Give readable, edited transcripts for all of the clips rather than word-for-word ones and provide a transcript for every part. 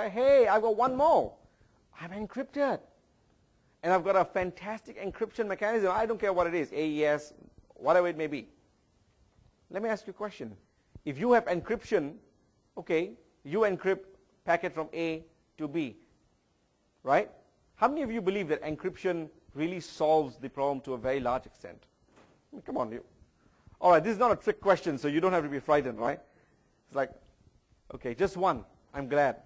hey, I've got one more. I'm encrypted. And I've got a fantastic encryption mechanism. I don't care what it is, AES, whatever it may be. Let me ask you a question. If you have encryption, okay, you encrypt packet from A to B, right? How many of you believe that encryption really solves the problem to a very large extent? I mean, come on, you. All right, this is not a trick question, so you don't have to be frightened, right? It's like, okay, just one. I'm glad.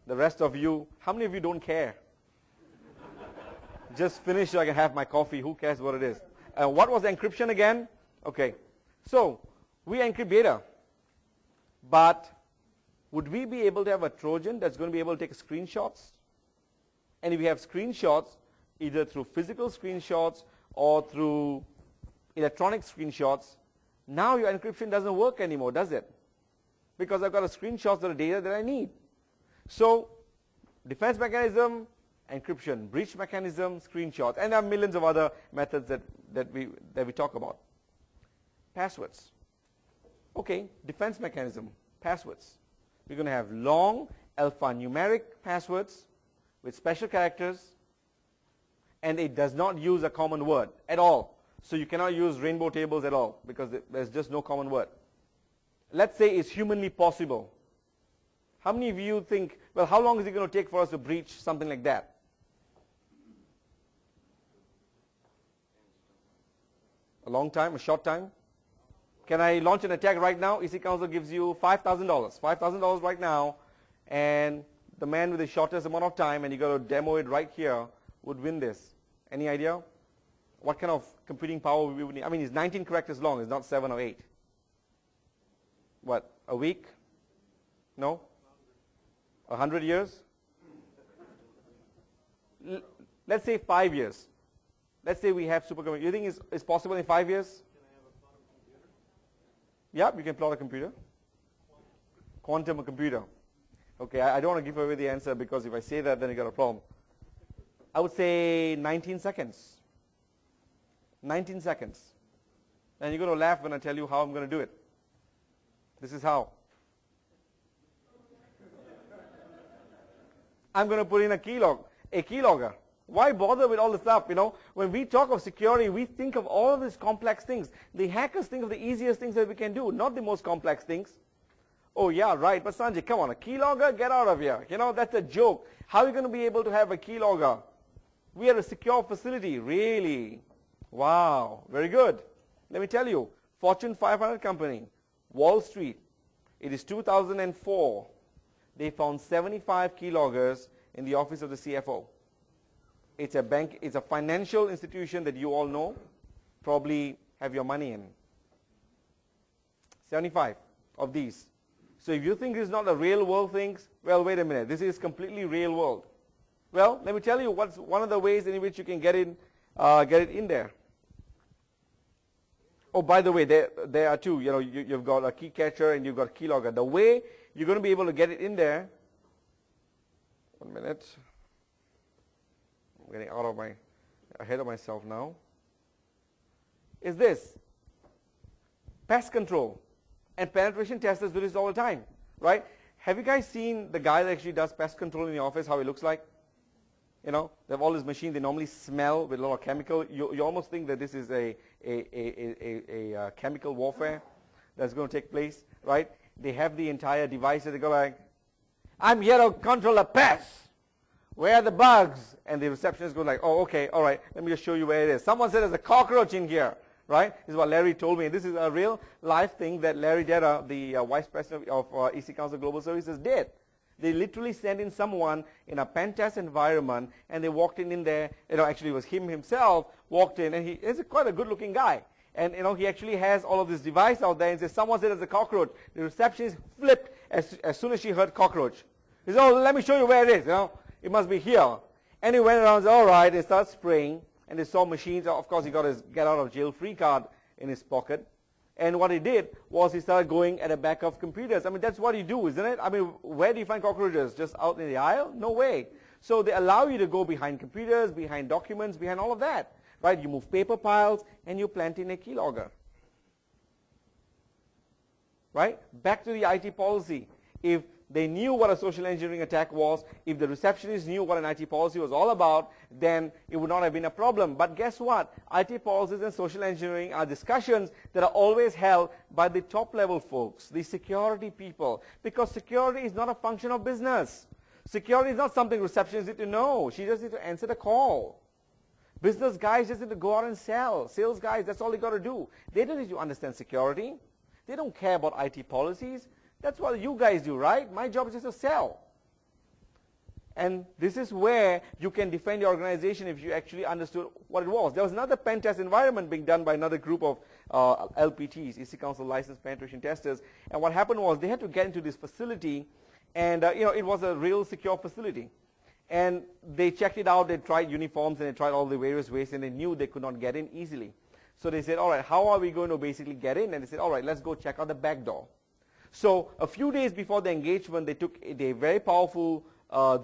The rest of you, how many of you don't care? Just finish so I can have my coffee. Who cares what it is? What was encryption again? Okay, so we encrypt data. But would we be able to have a Trojan that's going to be able to take screenshots? And if we have screenshots, either through physical screenshots or through electronic screenshots, now your encryption doesn't work anymore, does it? Because I've got a screenshot of the data that I need. So defense mechanism, encryption, breach mechanism, screenshots, and there are millions of other methods that we talk about. Passwords. Okay, defense mechanism, passwords. We're going to have long alphanumeric passwords with special characters, and it does not use a common word at all. So you cannot use rainbow tables at all because there's just no common word. Let's say it's humanly possible. How many of you think, well, how long is it going to take for us to breach something like that? A long time, a short time? Can I launch an attack right now? EC Council gives you $5,000. $5,000 right now, and the man with the shortest amount of time, and you got to demo it right here, would win this. Any idea? What kind of computing power we would need? I mean, it's 19 characters long. It's not 7 or 8. What, a week? No? 100 years? Let's say 5 years. Let's say we have supercomputer. You think it's possible in 5 years? Yeah, you can plot a computer. Quantum computer. Okay, I don't want to give away the answer because if I say that, then you got a problem. I would say 19 seconds. 19 seconds. And you're going to laugh when I tell you how I'm going to do it. This is how. I'm going to put in a keylogger. Why bother with all the stuff, you know? When we talk of security, we think of all of these complex things. The hackers think of the easiest things that we can do, not the most complex things. Oh, yeah, right. But Sanjay, come on, a keylogger? Get out of here. You know, that's a joke. How are you going to be able to have a keylogger? We are a secure facility. Really? Wow. Very good. Let me tell you, Fortune 500 company, Wall Street, it is 2004. They found 75 keyloggers in the office of the CFO. It's a bank, it's a financial institution that you all know, probably have your money in. 75 of these. So if you think this is not a real world thing, well, wait a minute, this is completely real world. Well, let me tell you what's one of the ways in which you can get it in there. Oh, by the way, there are two. You know, you've got a key catcher and you've got a keylogger. The way you're going to be able to get it in there, 1 minute. I'm getting ahead of myself now, is this. Pest control. And penetration testers do this all the time, right? Have you guys seen the guy that actually does pest control in the office, how he looks like? You know, they have all these machines, they normally smell with a lot of chemical. You almost think that this is a chemical warfare that's going to take place, right? They have the entire device that they go like, I'm here to control a pest. Where are the bugs? And the receptionist goes like, oh, okay, all right, let me just show you where it is. Someone said there's a cockroach in here, right? This is what Larry told me. This is a real life thing that Larry Dera, the vice president of EC Council Global Services, did. They literally sent in someone in a pen test environment, and they walked in there. You know, actually it was him himself walked in, and he's quite a good-looking guy. And you know, he actually has all of this device out there, and says, someone said there's a cockroach. The receptionist flipped as soon as she heard cockroach. He said, oh, let me show you where it is. You know, it must be here. And he went around and said, all right, and started spraying. And they saw machines. Of course, he got his get-out-of-jail-free card in his pocket. And what he did was he started going at the back of computers. I mean, that's what you do, isn't it? I mean, where do you find cockroaches? Just out in the aisle? No way. So they allow you to go behind computers, behind documents, behind all of that. Right? You move paper piles, and you plant in a keylogger. Right? Back to the IT policy. If They knew what a social engineering attack was. If the receptionist knew what an IT policy was all about, then it would not have been a problem. But guess what? IT policies and social engineering are discussions that are always held by the top level folks, the security people, because security is not a function of business. Security is not something receptionists need to know. She just needs to answer the call. Business guys just need to go out and sell. Sales guys, that's all they got to do. They don't need to understand security. They don't care about IT policies. That's what you guys do, right? My job is just to sell. And this is where you can defend your organization if you actually understood what it was. There was another pen test environment being done by another group of LPTs, EC Council Licensed Penetration Testers. And what happened was they had to get into this facility, and it was a real secure facility. And they checked it out. They tried uniforms, and they tried all the various ways, and they knew they could not get in easily. So they said, all right, how are we going to basically get in? And they said, all right, let's go check out the back door. So a few days before the engagement, they took a very powerful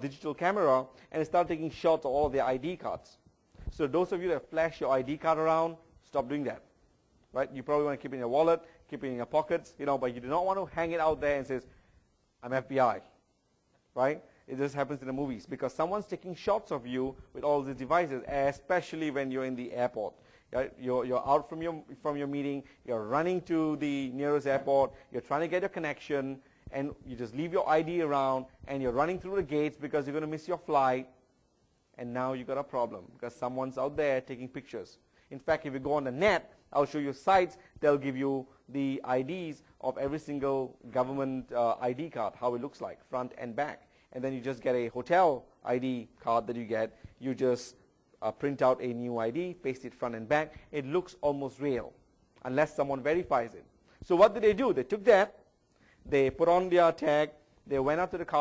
digital camera and started taking shots of all of their ID cards. So those of you that flash your ID card around, stop doing that. Right? You probably want to keep it in your wallet, keep it in your pockets, but you do not want to hang it out there and say, I'm FBI. Right? It just happens in the movies because someone's taking shots of you with all these devices, especially when you're in the airport. Right? You're out from your meeting, you're running to the nearest airport, you're trying to get a connection, and you just leave your ID around, and you're running through the gates because you're going to miss your flight, and now you got a problem because someone's out there taking pictures. In fact, if you go on the net, I'll show you sites, they'll give you the IDs of every single government ID card, how it looks like, front and back. And then you just get a hotel ID card that you get. You just print out a new ID, paste it front and back. It looks almost real unless someone verifies it. So what did they do? They took that, they put on their tag, they went out to the car